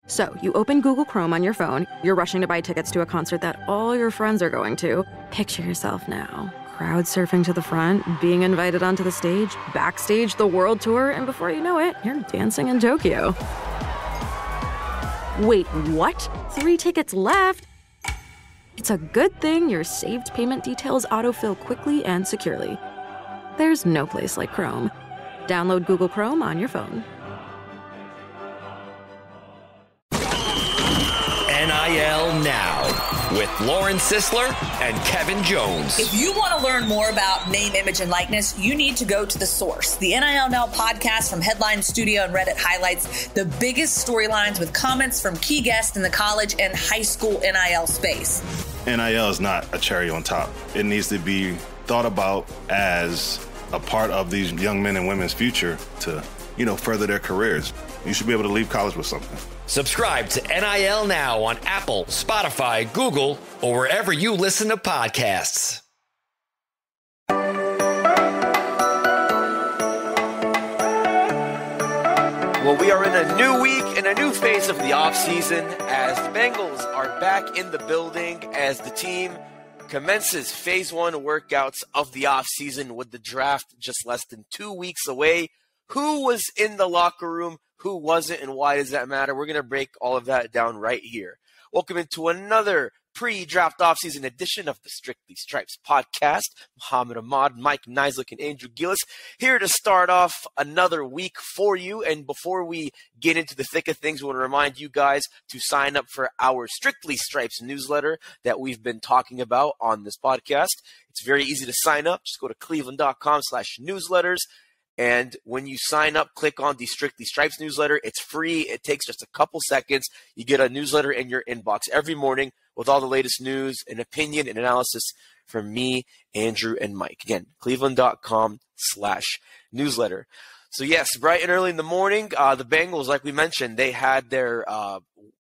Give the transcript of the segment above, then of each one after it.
So, you open Google Chrome on your phone, you're rushing to buy tickets to a concert that all your friends are going to. Picture yourself now, crowd surfing to the front, being invited onto the stage, backstage the world tour, and before you know it, you're dancing in Tokyo. Wait, what? 3 tickets left? It's a good thing your saved payment details autofill quickly and securely. There's no place like Chrome. Download Google Chrome on your phone. NIL Now with Lauren Sisler and Kevin Jones. If you want to learn more about name, image, and likeness, you need to go to The Source. The NIL Now podcast from Headline Studio and Reddit highlights the biggest storylines with comments from key guests in the college and high school NIL space. NIL is not a cherry on top. It needs to be thought about as a part of these young men and women's future to, further their careers. You should be able to leave college with something. Subscribe to NIL Now on Apple, Spotify, Google, or wherever you listen to podcasts. Well, we are in a new week and a new phase of the offseason as the Bengals are back in the building as the team commences phase 1 workouts of the offseason with the draft just less than 2 weeks away. Who was in the locker room? Who wasn't, and why does that matter? We're going to break all of that down right here. Welcome into another pre-draft offseason edition of the Strictly Stripes podcast. Muhammad Ahmad, Mike Nislik, and Andrew Gillis here to start off another week for you. And before we get into the thick of things, we want to remind you guys to sign up for our Strictly Stripes newsletter that we've been talking about on this podcast. It's very easy to sign up. Just go to cleveland.com/newsletters. And when you sign up, click on the Strictly Stripes newsletter. It's free. It takes just a couple seconds. You get a newsletter in your inbox every morning with all the latest news and opinion and analysis from me, Andrew, and Mike. Again, cleveland.com/newsletter. So yes, bright and early in the morning, the Bengals, like we mentioned, they had their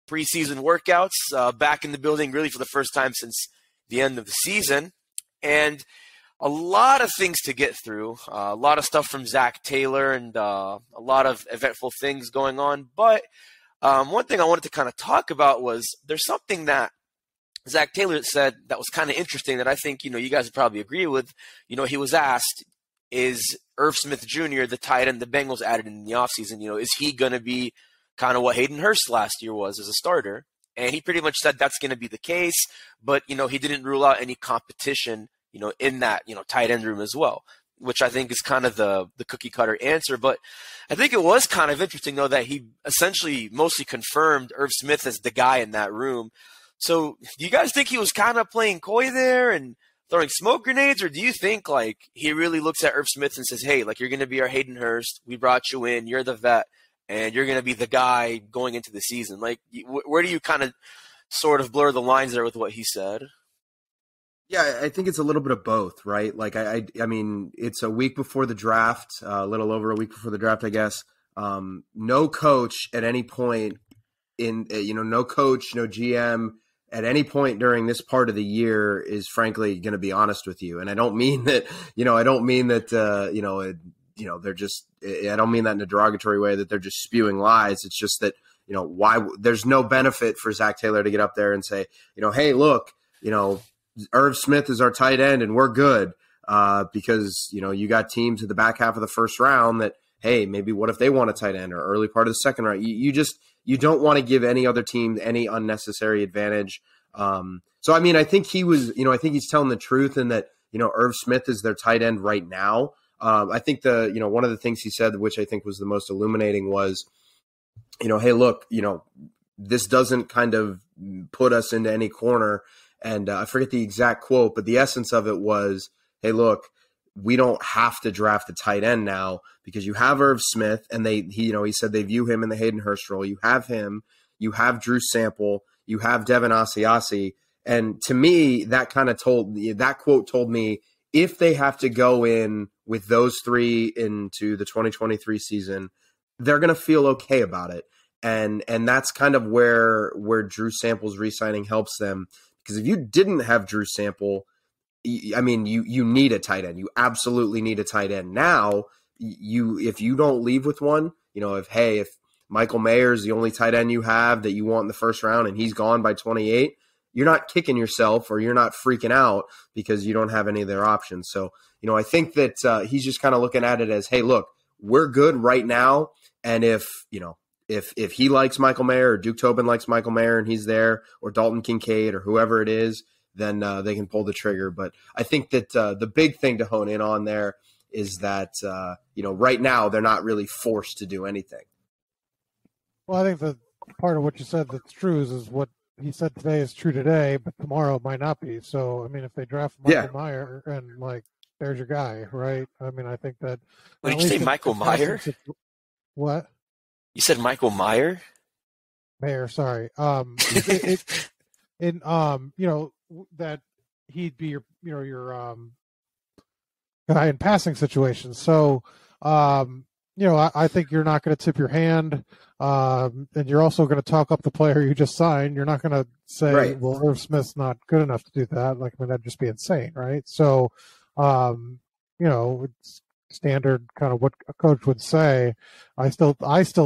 preseason workouts back in the building really for the first time since the end of the season. And a lot of things to get through, a lot of stuff from Zach Taylor and a lot of eventful things going on. But one thing I wanted to kind of talk about was there's something that Zach Taylor said that was kind of interesting that I think, you guys would probably agree with. He was asked, is Irv Smith Jr., the tight end the Bengals added in the offseason, is he going to be kind of what Hayden Hurst last year was as a starter? And he pretty much said that's going to be the case, but, he didn't rule out any competition in that, tight end room as well, which I think is kind of the cookie cutter answer. But I think it was kind of interesting, though, that he essentially mostly confirmed Irv Smith as the guy in that room. So do you guys think he was kind of playing coy there and throwing smoke grenades, or do you think, he really looks at Irv Smith and says, hey, you're going to be our Hayden Hurst. We brought you in. You're the vet, and you're going to be the guy going into the season? Where do you kind of sort of blur the lines there with what he said? Yeah, I think it's a little bit of both, right? I mean, it's a week before the draft, a little over a week before the draft, I guess. No coach at any point no coach, no GM at any point during this part of the year is frankly going to be honest with you. And I don't mean that, they're just, I don't mean that in a derogatory way that they're just spewing lies. It's just that, why there's no benefit for Zach Taylor to get up there and say, hey, look, Irv Smith is our tight end and we're good because, you got teams at the back half of the first round that, hey, maybe what if they want a tight end or early part of the second round? You don't want to give any other team any unnecessary advantage. So, I mean, I think he was, I think he's telling the truth in that, Irv Smith is their tight end right now. I think one of the things he said, which I think was the most illuminating was, hey, look, this doesn't kind of put us into any corner. And I forget the exact quote, but the essence of it was, hey, look, we don't have to draft a tight end now because you have Irv Smith, and he said they view him in the Hayden Hurst role. You have him, you have Drew Sample, you have Devin Asiasi. And to me, that quote told me if they have to go in with those three into the 2023 season, they're going to feel okay about it. And that's kind of where Drew Sample's re-signing helps them. Because if you didn't have Drew Sample, I mean, you need a tight end. You absolutely need a tight end. Now, if you don't leave with one, if Michael Mayer is the only tight end you have that you want in the first round and he's gone by 28, you're not kicking yourself or you're not freaking out because you don't have any of their options. So, I think that he's just kind of looking at it as, hey, look, we're good right now. And if he likes Michael Mayer or Duke Tobin likes Michael Mayer and he's there, or Dalton Kincaid or whoever it is, then they can pull the trigger. But I think that the big thing to hone in on there is that, right now they're not really forced to do anything. Well, I think that part of what you said that's true is what he said today is true today, but tomorrow it might not be. So, I mean, if they draft Michael Mayer and, there's your guy, right? I mean, I think that... What did you say, Michael Mayer? What? You said Michael Mayer? Mayer, sorry. That he'd be your guy in passing situations. So, I think you're not going to tip your hand, and you're also going to talk up the player you just signed. You're not going to say, right, well, Irv Smith's not good enough to do that. That'd just be insane, right? So, it's standard kind of what a coach would say. I still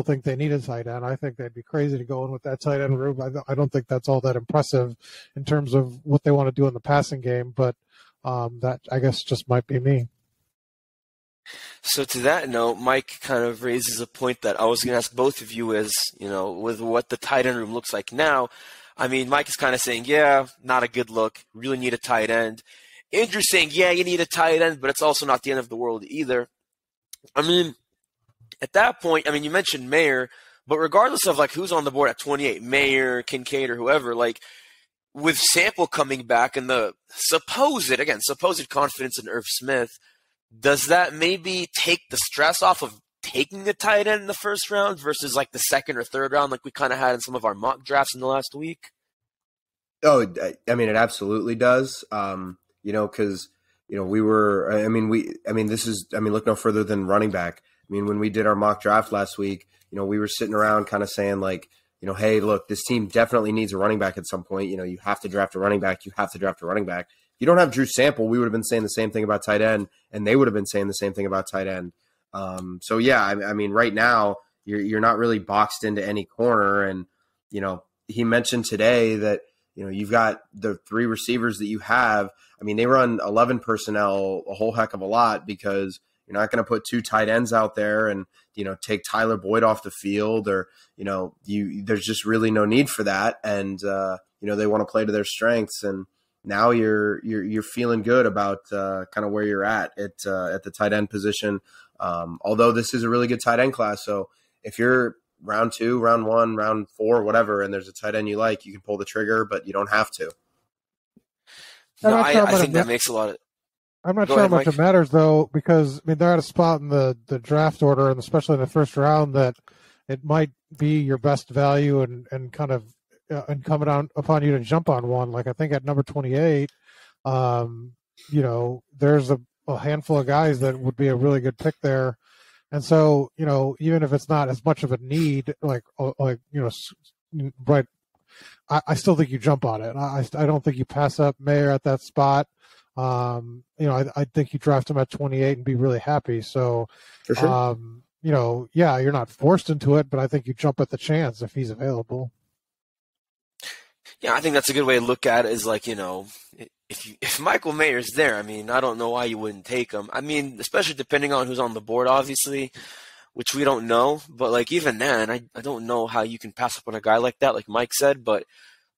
think they need a tight end. I think they'd be crazy to go in with that tight end room. I don't think that's all that impressive in terms of what they want to do in the passing game, but that, I guess, just might be me. So to that note, Mike kind of raises a point that I was going to ask both of you is, with what the tight end room looks like now. I mean, Mike is kind of saying, yeah, not a good look. Really need a tight end. Andrew's saying, yeah, you need a tight end, but it's also not the end of the world either. I mean, at that point, you mentioned Mayer, but regardless of who's on the board at 28, Mayer, Kincaid, or whoever, with Sample coming back and the supposed confidence in Irv Smith, does that maybe take the stress off of taking the tight end in the first round versus the second or third round like we kind of had in some of our mock drafts in the last week? Oh, it absolutely does. Because, look no further than running back. When we did our mock draft last week, we were sitting around kind of saying hey, look, this team definitely needs a running back at some point. You have to draft a running back. You have to draft a running back. If you don't have Drew Sample, we would have been saying the same thing about tight end, and they would have been saying the same thing about tight end. Right now you're not really boxed into any corner. And, he mentioned today that, you've got the three receivers that you have. They run 11 personnel a whole heck of a lot because you're not going to put two tight ends out there and, take Tyler Boyd off the field or, there's just really no need for that. And, they want to play to their strengths. And now you're feeling good about kind of where you're at the tight end position. Although this is a really good tight end class. So if you're round 2, round 1, round 4, whatever, and there's a tight end you like, you can pull the trigger, but you don't have to. No, I think that makes a lot of... I'm not sure how much it matters, though, because they're at a spot in the draft order, and especially in the first round, that it might be your best value and kind of incumbent upon you to jump on one. I think at number 28, there's a handful of guys that would be a really good pick there. And so, even if it's not as much of a need, right, I still think you jump on it. I don't think you pass up Mayer at that spot. I think you draft him at 28 and be really happy. So, for sure. You're not forced into it, but I think you jump at the chance if he's available. Yeah, I think that's a good way to look at it is if Michael Mayer's there, I don't know why you wouldn't take him. Especially depending on who's on the board, obviously, which we don't know. But even then, I don't know how you can pass up on a guy like that, like Mike said. But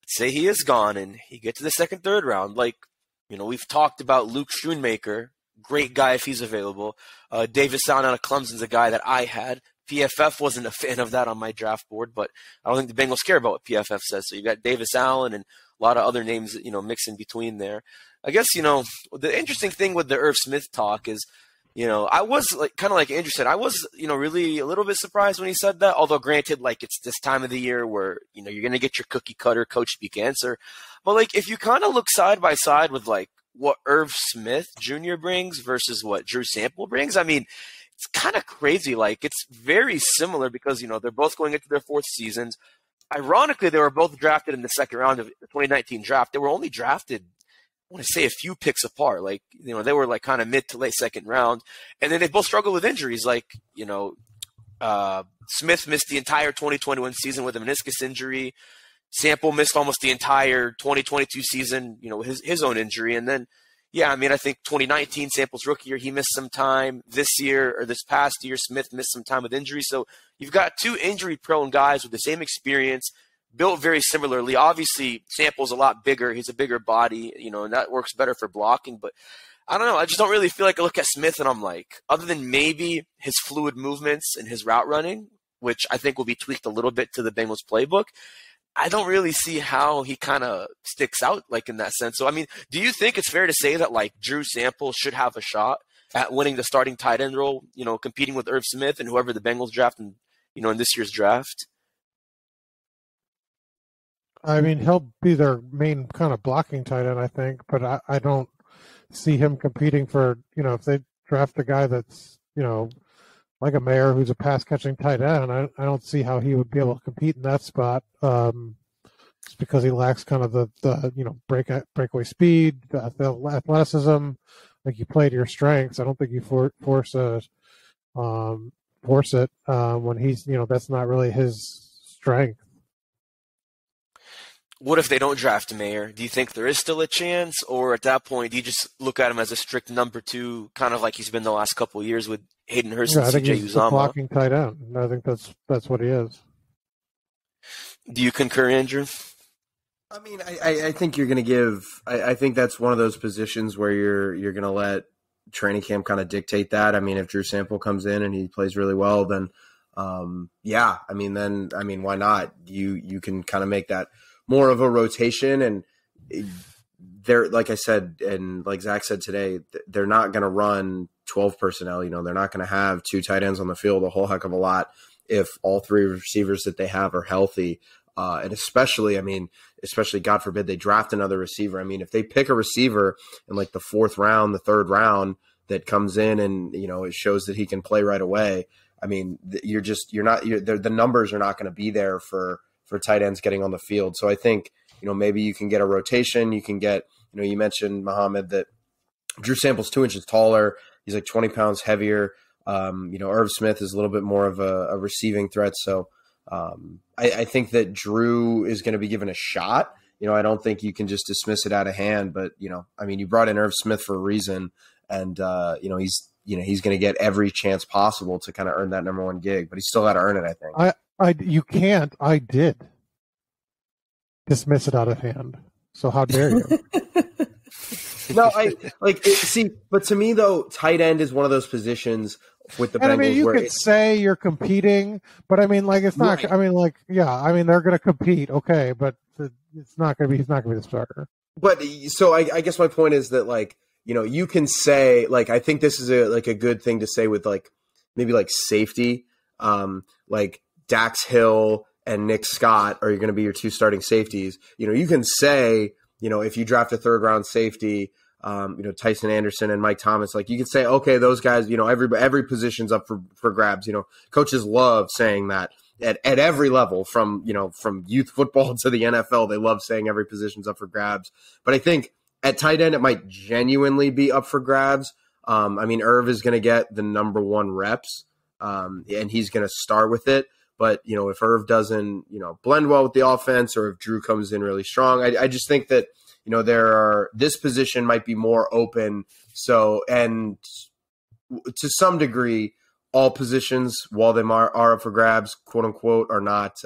say he is gone and he gets to the second, third round. We've talked about Luke Schoonmaker, great guy if he's available. Davis Allen out of Clemson's a guy that I had. PFF wasn't a fan of that on my draft board, but I don't think the Bengals care about what PFF says. So you've got Davis Allen and a lot of other names, mix in between there. I guess, the interesting thing with the Irv Smith talk is, I was kind of like Andrew said, I was, really a little bit surprised when he said that. Although granted, it's this time of the year where, you're going to get your cookie cutter coach speak answer. But if you kind of look side by side with what Irv Smith Jr. brings versus what Drew Sample brings, it's kind of crazy. It's very similar because, they're both going into their fourth seasons. Ironically, they were both drafted in the second round of the 2019 draft. They were only drafted, I want to say, a few picks apart. They were kind of mid to late second round. And then they both struggled with injuries. Smith missed the entire 2021 season with a meniscus injury. Sample missed almost the entire 2022 season, his own injury. And then, I think 2019, Sample's rookie year, he missed some time. This year, or this past year, Smith missed some time with injury. So you've got two injury-prone guys with the same experience, built very similarly. Obviously, Sample's a lot bigger. He's a bigger body, and that works better for blocking. But I don't know. I just don't really feel like I look at Smith and I'm like, other than maybe his fluid movements and his route running, which I think will be tweaked a little bit to the Bengals playbook, I don't really see how he kind of sticks out in that sense. So, do you think it's fair to say that Drew Sample should have a shot at winning the starting tight end role, competing with Irv Smith and whoever the Bengals draft in this year's draft? He'll be their main kind of blocking tight end, I think, but I don't see him competing for, if they draft a guy that's, like a Mayer who's a pass-catching tight end, I don't see how he would be able to compete in that spot. Just because he lacks kind of the breakaway speed, the athleticism. You play to your strengths. I don't think you force it when he's that's not really his strength. What if they don't draft Mayer? Do you think there is still a chance, or at that point, do you just look at him as a strict number two, kind of like he's been the last couple of years with Hayden Hurst and CJ Uzomah? A blocking tight end. I think that's what he is. Do you concur, Andrew? I think you're going to give. I think that's one of those positions where you're going to let training camp kind of dictate that. If Drew Sample comes in and he plays really well, then why not? You can kind of make that more of a rotation, and they're, like I said, and like Zach said today, they're not going to run 12 personnel. They're not going to have two tight ends on the field a whole heck of a lot if all three receivers that they have are healthy. And especially, God forbid they draft another receiver. If they pick a receiver in the fourth round, the third round that comes in and, it shows that he can play right away. The numbers are not going to be there for tight ends getting on the field. So I think, maybe you can get a rotation. You can get, you mentioned, Mohammed, that Drew Sample's 2 inches taller. He's 20 pounds heavier. Irv Smith is a little bit more of a receiving threat. So I think that Drew is going to be given a shot. I don't think you can just dismiss it out of hand, but, you brought in Irv Smith for a reason, and, he's going to get every chance possible to kind of earn that number one gig, but he's still got to earn it, I think. You can't. I did dismiss it out of hand. So how dare you? No, but to me though, tight end is one of those positions with the Bengals. You could say you're competing, but it's not. Right. They're going to compete, okay, but it's not going to be. He's not going to be the starter. But so I guess my point is that you can say I think this is a good thing to say with maybe safety, Dax Hill and Nick Scott are going to be your two starting safeties. You can say, if you draft a third round safety, Tyson Anderson and Mike Thomas, you can say, okay, those guys, every position's up for grabs. Coaches love saying that at every level, from youth football to the NFL, they love saying every position's up for grabs. But I think at tight end, it might genuinely be up for grabs. Irv is going to get the number one reps, and he's going to start with it. But, if Irv doesn't, blend well with the offense, or if Drew comes in really strong, I just think that, this position might be more open. So, and to some degree, all positions, while they are up for grabs, quote unquote, are not.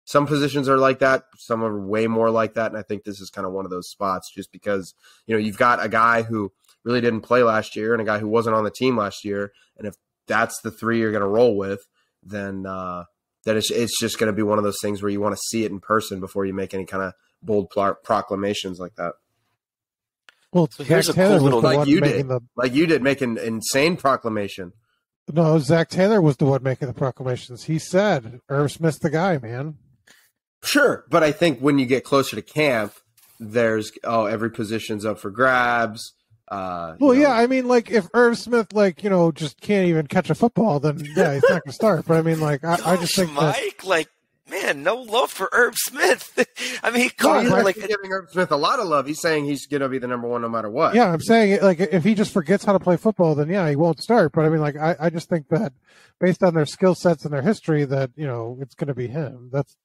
Some positions are like that. Some are way more like that. And I think this is kind of one of those spots, just because, you've got a guy who really didn't play last year and a guy who wasn't on the team last year. And if that's the three you're going to roll with, then it's just going to be one of those things where you want to see it in person before you make any kind of bold proclamations like that. Well, so here's a cool little you did make an insane proclamation. No, Zach Taylor was the one making the proclamations. He said, Irv Smith's the guy, man. Sure, but I think when you get closer to camp, there's every position's up for grabs. If Irv Smith, just can't even catch a football, then yeah, he's not going to start. But I just think Mike, man, no love for Irv Smith. I mean, he's giving Irv Smith a lot of love. He's saying he's going to be the number one no matter what. Yeah, I'm saying, like, if he just forgets how to play football, then yeah, he won't start. But I mean, like, I just think that based on their skill sets and their history, that it's going to be him. That's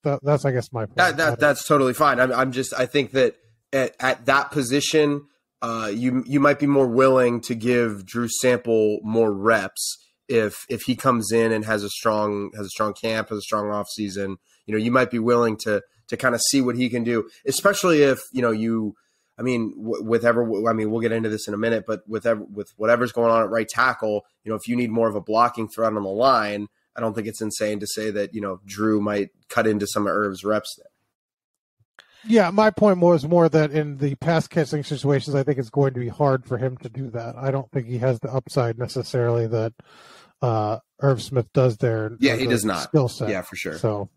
I guess my point. That's totally fine. I think that at that position, you might be more willing to give Drew Sample more reps if he comes in and has a strong camp, has a strong off season. You might be willing to kind of see what he can do, especially if we'll get into this in a minute, but with whatever's going on at right tackle, if you need more of a blocking threat on the line, I don't think it's insane to say that Drew might cut into some of Irv's reps there. Yeah, my point was more that in the pass catching situations, I think it's going to be hard for him to do that. I don't think he has the upside necessarily that Irv Smith does there. Yeah, he does not. Skill set. Yeah, for sure. So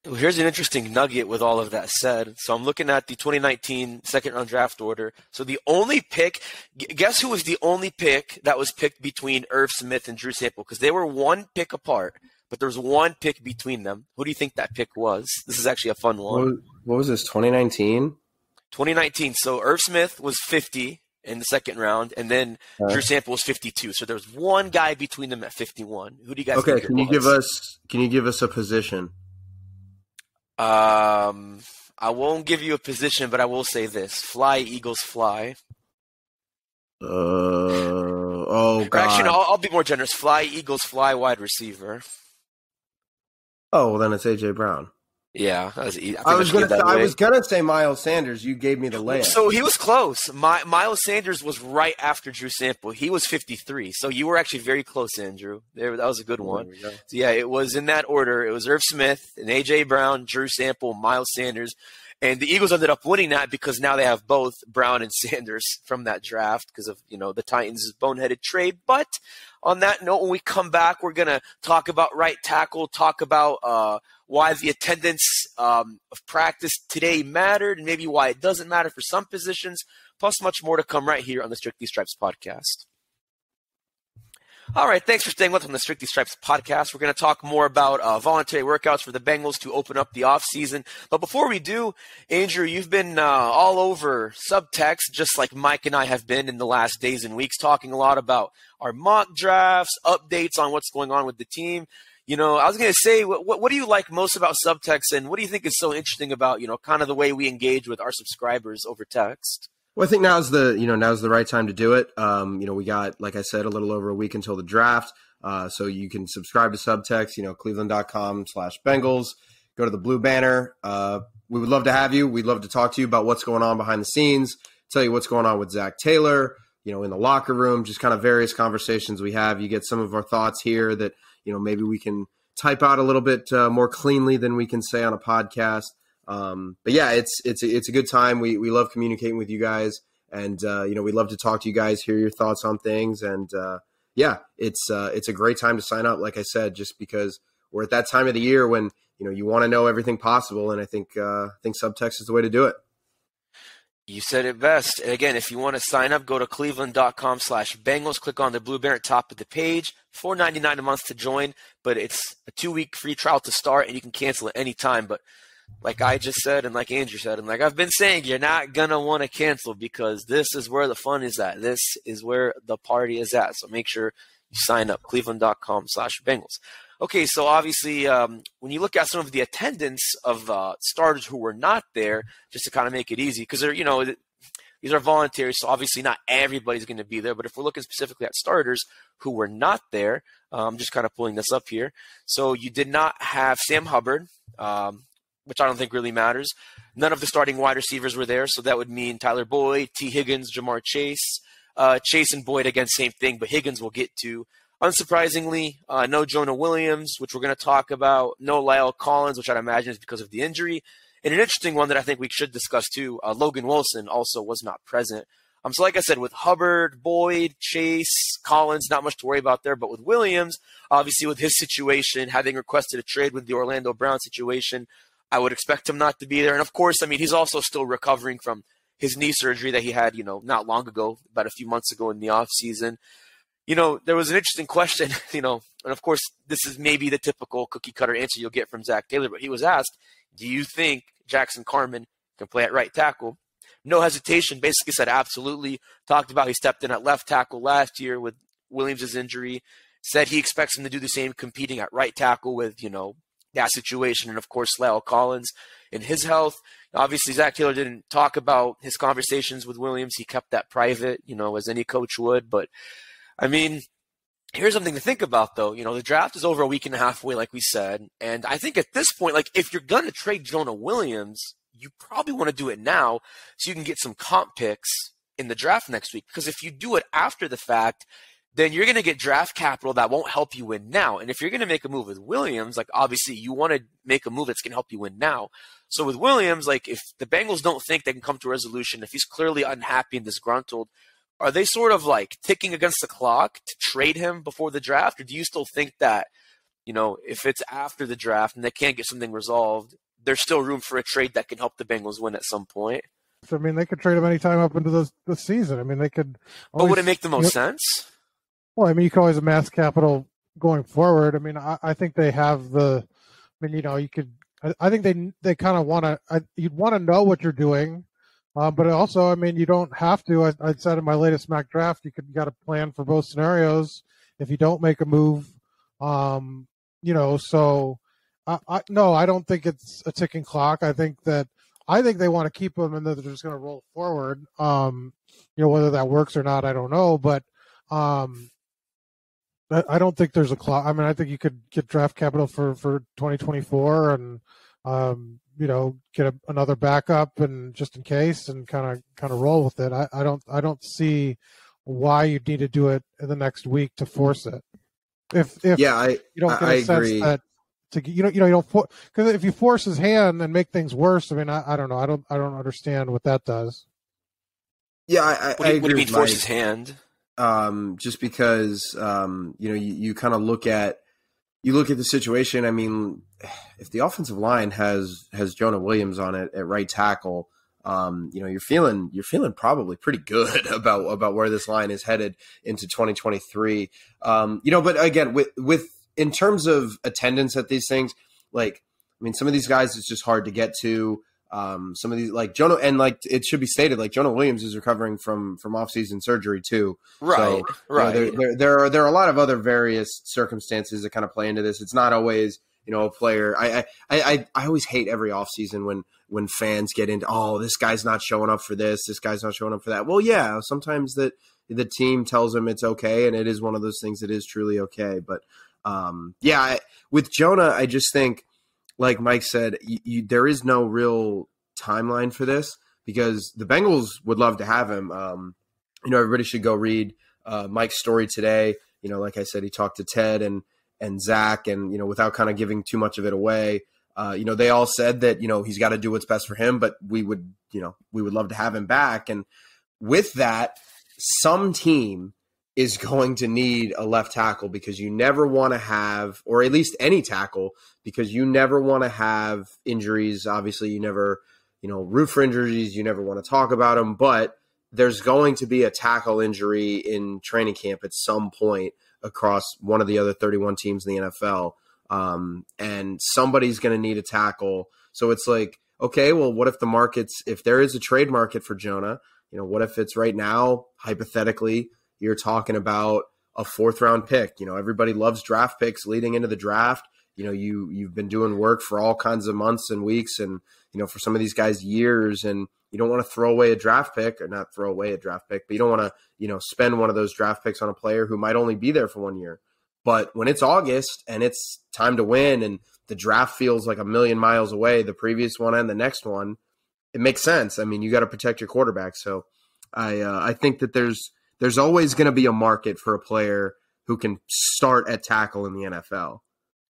well, here's an interesting nugget with all of that said. So I'm looking at the 2019 second-round draft order. So the only pick, guess who was the only pick that was picked between Irv Smith and Drew Sample? Because they were one pick apart, but there was one pick between them. Who do you think that pick was? This is actually a fun one. What was this, 2019? 2019. So Irv Smith was 50 in the second round, and then Drew Sample was 52. So there was one guy between them at 51. Who do you guys think it was? Can you give us a position? I won't give you a position, but I will say this: fly, Eagles, fly. God. Actually, no, I'll be more generous. Fly, Eagles, fly, wide receiver. Oh, well, then it's A.J. Brown. Yeah, that was easy. I was gonna say Miles Sanders. You gave me the layup. So he was close. Miles Sanders was right after Drew Sample. He was 53. So you were actually very close, Andrew. That was a good one. So yeah, it was in that order. It was Irv Smith and A.J. Brown, Drew Sample, Miles Sanders. And the Eagles ended up winning that because now they have both Brown and Sanders from that draft because of, the Titans' boneheaded trade. But on that note, when we come back, we're going to talk about right tackle, talk about why the attendance of practice today mattered and maybe why it doesn't matter for some positions, plus much more to come right here on the Strictly Stripes podcast. All right, thanks for staying with us on the Strictly Stripes podcast. We're going to talk more about voluntary workouts for the Bengals to open up the offseason. But before we do, Andrew, you've been all over subtext, just like Mike and I have been in the last days and weeks, talking a lot about our mock drafts, updates on what's going on with the team. I was going to say, what do you like most about subtext, and what do you think is so interesting about, kind of the way we engage with our subscribers over text? Well, I think now's the right time to do it. We got, like I said, a little over a week until the draft. So you can subscribe to Subtext, cleveland.com/Bengals. Go to the blue banner. We would love to have you. We'd love to talk to you about what's going on behind the scenes, tell you what's going on with Zach Taylor, in the locker room, just kind of various conversations we have. You get some of our thoughts here that, maybe we can type out a little bit more cleanly than we can say on a podcast. But yeah, it's a good time. We love communicating with you guys, and we love to talk to you guys, hear your thoughts on things, and it's a great time to sign up. Like I said, just because we're at that time of the year when you want to know everything possible, and I think Subtext is the way to do it. You said it best. And again, if you want to sign up, go to cleveland.com/Bengals. Click on the blue banner at the top of the page. $4.99 a month to join, but it's a 2-week free trial to start, and you can cancel at any time. But like I just said, and like Andrew said, and like I've been saying, you're not going to want to cancel because this is where the fun is at. This is where the party is at. So make sure you sign up, cleveland.com/Bengals. Okay, so obviously when you look at some of the attendance of starters who were not there, just to kind of make it easy, because they're, these are voluntary, so obviously not everybody's going to be there. But if we're looking specifically at starters who were not there, I'm just kind of pulling this up here. So you did not have Sam Hubbard, which I don't think really matters. None of the starting wide receivers were there, so that would mean Tyler Boyd, T. Higgins, Jamar Chase. Chase and Boyd, again, same thing, but Higgins we'll get to. Unsurprisingly, no Jonah Williams, which we're going to talk about. No Lyle Collins, which I'd imagine is because of the injury. And an interesting one that I think we should discuss too, Logan Wilson also was not present. So like I said, with Hubbard, Boyd, Chase, Collins, not much to worry about there. But with Williams, obviously with his situation, having requested a trade with the Orlando Brown situation, I would expect him not to be there. And of course, he's also still recovering from his knee surgery that he had, not long ago, about a few months ago in the offseason. There was an interesting question, and of course, this is maybe the typical cookie-cutter answer you'll get from Zach Taylor, but he was asked, do you think Jackson Carman can play at right tackle? No hesitation, basically said absolutely. Talked about he stepped in at left tackle last year with Williams' injury. Said he expects him to do the same competing at right tackle with, that situation. And, of course, Lyle Collins and his health. Obviously, Zach Taylor didn't talk about his conversations with Williams. He kept that private, as any coach would. But, I mean, here's something to think about, though. The draft is over a week and a half away, like we said. And I think at this point, if you're going to trade Jonah Williams, you probably want to do it now so you can get some comp picks in the draft next week. Because if you do it after the fact, then you're going to get draft capital that won't help you win now. And if you're going to make a move with Williams, obviously you want to make a move that's going to help you win now. So with Williams, if the Bengals don't think they can come to a resolution, if he's clearly unhappy and disgruntled, are they sort of ticking against the clock to trade him before the draft? Or do you still think that, if it's after the draft and they can't get something resolved, there's still room for a trade that can help the Bengals win at some point? I mean, they could trade him anytime up into the season. I mean, they could always, but would it make the most sense? Well, I mean, you can always amass capital going forward. I mean, I think they have the. I mean, you could. I think they kind of want to. You'd want to know what you're doing, but also, I mean, you don't have to. I said in my latest mock draft, you got to plan for both scenarios. If you don't make a move, So, no, I don't think it's a ticking clock. I think they want to keep him, and they're just going to roll forward. Whether that works or not, I don't know, but. I don't think there's a clock. I mean, I think you could get draft capital for 2024 and, get another backup and just in case and kind of roll with it. I don't see why you'd need to do it in the next week to force it. If you don't get a sense agree. that you don't because if you force his hand and make things worse, I mean, I don't know. I don't understand what that does. Yeah, I agree. What do you mean force his hand? Just because you kind of look at the situation. I mean, if the offensive line has Jonah Williams on it at right tackle, you're feeling probably pretty good about where this line is headed into 2023. But again, with in terms of attendance at these things, some of these guys it's just hard to get to. Some of these Jonah, and it should be stated, Jonah Williams is recovering from off-season surgery too. Right, so, right. There are a lot of other various circumstances that kind of play into this. It's not always a player. I always hate every offseason when fans get into this guy's not showing up for this guy's not showing up for that. Well, yeah, sometimes that the team tells him it's okay, and it is one of those things that is truly okay. But with Jonah, I just think. Like Mike said, there is no real timeline for this because the Bengals would love to have him. Everybody should go read Mike's story today. Like I said, he talked to Ted and Zach, and without kind of giving too much of it away, they all said that he's got to do what's best for him, but we would love to have him back. And with that, some team is going to need a left tackle because you never want to have, or at least any tackle, because you never want to have injuries. Obviously, you never, root for injuries. You never want to talk about them, but there's going to be a tackle injury in training camp at some point across one of the other 31 teams in the NFL. And somebody's going to need a tackle. So it's okay, well, what if there is a trade market for Jonah, what if it's right now, hypothetically, you're talking about a 4th round pick. Everybody loves draft picks leading into the draft. You've been doing work for all kinds of months and weeks and, for some of these guys years, and you don't want to throw away a draft pick, or not throw away a draft pick, but you don't want to, spend one of those draft picks on a player who might only be there for 1 year. But when it's August and it's time to win and the draft feels like a million miles away, the previous one and the next one, it makes sense. I mean, you got to protect your quarterback. So I think that there's always going to be a market for a player who can start at tackle in the NFL.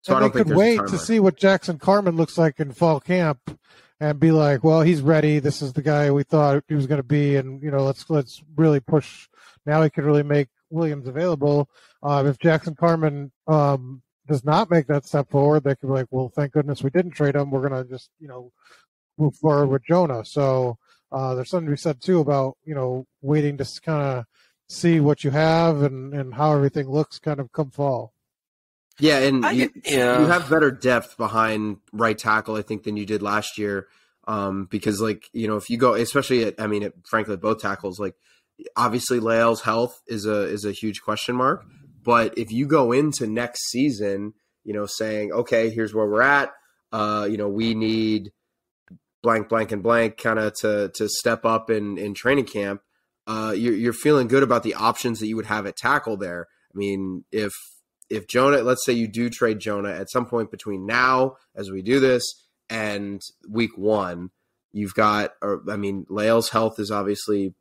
So and I don't think could wait to see what Jackson Carman looks like in fall camp and be like, well, he's ready. This is the guy we thought he was going to be. And, let's really push. Now he could really make Williams available. If Jackson Carman does not make that step forward, they could be like, well, thank goodness we didn't trade him. We're going to just, move forward with Jonah. So there's something to be said too about, waiting to kind of see what you have and how everything looks kind of come fall. Yeah, and you have better depth behind right tackle, I think, than you did last year. Because, if you go, especially frankly, at both tackles, obviously Leal's health is a huge question mark. But if you go into next season, saying, okay, here's where we're at, we need blank, blank, and blank kind of to step up in training camp, you're feeling good about the options that you would have at tackle there. I mean, if Jonah, let's say you do trade Jonah at some point between now, as we do this, and week 1, you've got, Leal's health is obviously,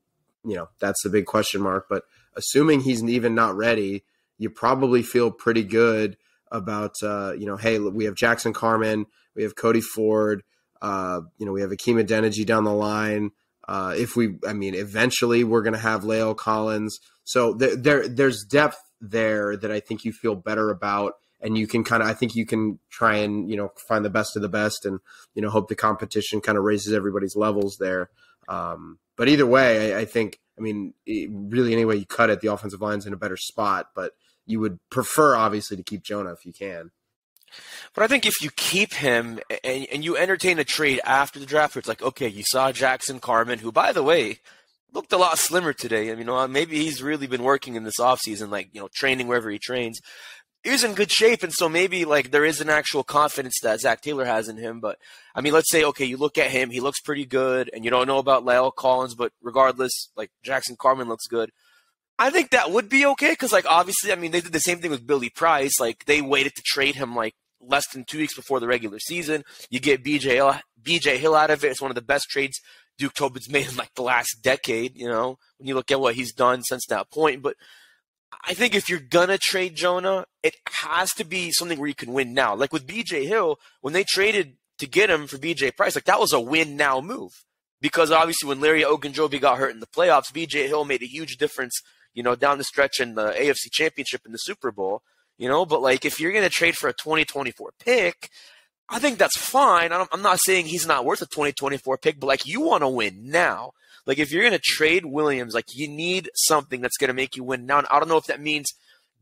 that's the big question mark. But assuming he's even not ready, you probably feel pretty good about, hey, we have Jackson Carman, we have Cody Ford, we have Akeem Adeniji down the line. Eventually we're going to have Leal Collins. So there's depth there that I think you feel better about, and you can I think you can try and, find the best of the best and, hope the competition kind of raises everybody's levels there. But either way, I think, really any way you cut it, the offensive line's in a better spot, but you would prefer obviously to keep Jonah if you can. But I think if you keep him and you entertain a trade after the draft, where it's like, okay, you saw Jackson Carman, who, by the way, looked a lot slimmer today. Maybe he's really been working in this offseason, training wherever he trains. He's in good shape, and so maybe there is an actual confidence that Zach Taylor has in him. But let's say, okay, you look at him, he looks pretty good, and you don't know about Leal Collins, but regardless, Jackson Carman looks good. I think that would be okay because, obviously, they did the same thing with Billy Price. They waited to trade him less than 2 weeks before the regular season. You get BJ Hill out of it. It's one of the best trades Duke Tobin's made in the last decade, when you look at what he's done since that point. But I think if you're going to trade Jonah, it has to be something where you can win now. With BJ Hill, when they traded to get him for BJ Price, that was a win now move. Because obviously when Larry Ogunjobi got hurt in the playoffs, BJ Hill made a huge difference, down the stretch in the AFC Championship in the Super Bowl. But if you're going to trade for a 2024 pick, I think that's fine. I'm not saying he's not worth a 2024 pick, but you want to win now. If you're going to trade Williams, you need something that's going to make you win now. And I don't know if that means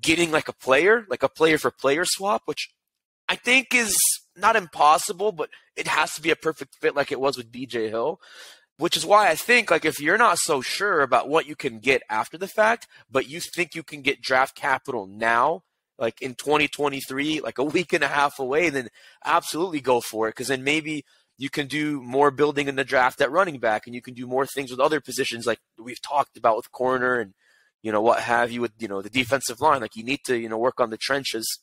getting a player for player swap, which I think is not impossible, but it has to be a perfect fit like it was with BJ Hill. Which is why I think, if you're not so sure about what you can get after the fact, but you think you can get draft capital now, in 2023, a week and a half away, then absolutely go for it. Because then maybe you can do more building in the draft at running back, and you can do more things with other positions like we've talked about with corner and, what have you with, the defensive line. You need to, work on the trenches.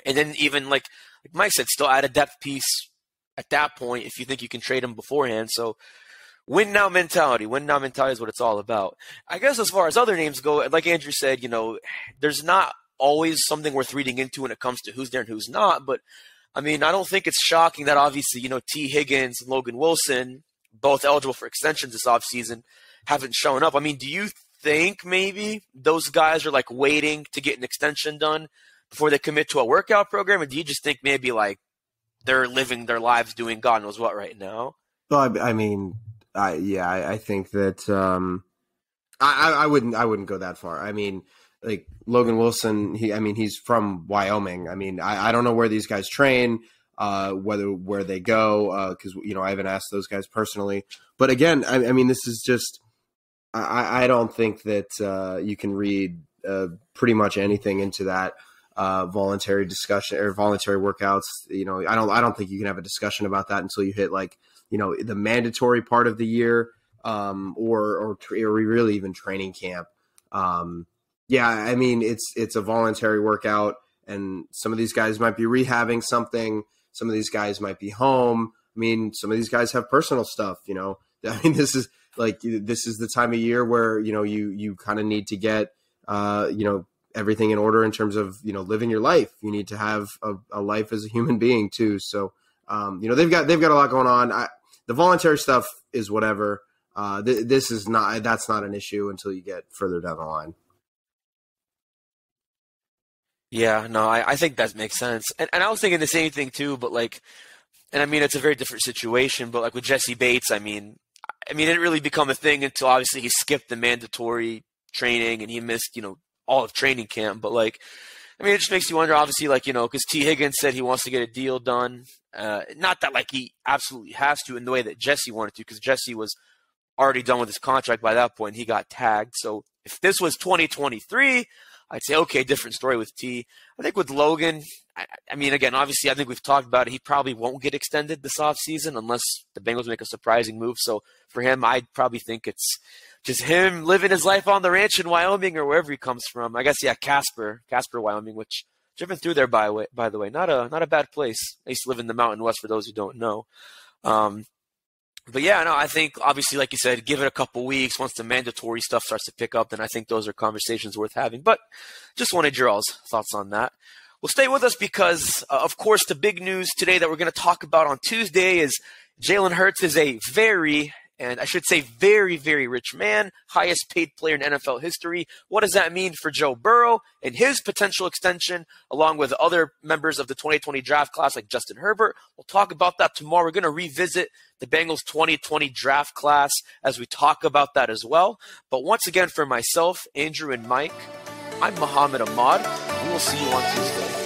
And then even like Mike said, still add a depth piece at that point if you think you can trade him beforehand. So win now mentality. Win now mentality is what it's all about. I guess as far as other names go, like Andrew said, there's not always something worth reading into when it comes to who's there and who's not. But, I don't think it's shocking that obviously, T. Higgins and Logan Wilson, both eligible for extensions this offseason, haven't shown up. Do you think maybe those guys are waiting to get an extension done before they commit to a workout program? Or do you just think maybe they're living their lives doing God knows what right now? Well, I think that I wouldn't go that far. Logan Wilson, he's from Wyoming. I don't know where these guys train, where they go, because I haven't asked those guys personally. But again, this is just I don't think that you can read pretty much anything into that voluntary discussion or voluntary workouts. I don't think you can have a discussion about that until you hit the mandatory part of the year, or really even training camp. It's a voluntary workout, and some of these guys might be rehabbing something. Some of these guys might be home. Some of these guys have personal stuff, this is the time of year where, you kind of need to get, everything in order in terms of, living your life. You need to have a life as a human being too. So, they've got a lot going on. The voluntary stuff is whatever. That's not an issue until you get further down the line. Yeah, no, I think that makes sense. And I was thinking the same thing too, but it's a very different situation, but with Jesse Bates, it didn't really become a thing until obviously he skipped the mandatory training and he missed, all of training camp. But I mean, it just makes you wonder, obviously, like, because T. Higgins said he wants to get a deal done. Not that, like, he absolutely has to in the way that Jesse wanted to, because Jesse was already done with his contract by that point. He got tagged. So if this was 2023, I'd say, okay, different story with T. I think with Logan, I mean, again, obviously, I think we've talked about it. He probably won't get extended this offseason unless the Bengals make a surprising move. So for him, I'd probably think it's just him living his life on the ranch in Wyoming or wherever he comes from. I guess, yeah, Casper, Wyoming, which I've been through there, by the way. Not a bad place. I used to live in the Mountain West, for those who don't know. But yeah, no, I think obviously, like you said, give it a couple weeks. Once the mandatory stuff starts to pick up, then I think those are conversations worth having. But just wanted your all's thoughts on that. Well, stay with us because, of course, the big news today that we're going to talk about on Tuesday is Jalen Hurts is a very, very rich man, highest paid player in NFL history. What does that mean for Joe Burrow and his potential extension, along with other members of the 2020 draft class like Justin Herbert? We'll talk about that tomorrow. We're going to revisit the Bengals 2020 draft class as we talk about that as well. But once again, for myself, Andrew, and Mike, I'm Muhammad Ahmad. We will see you on Tuesday.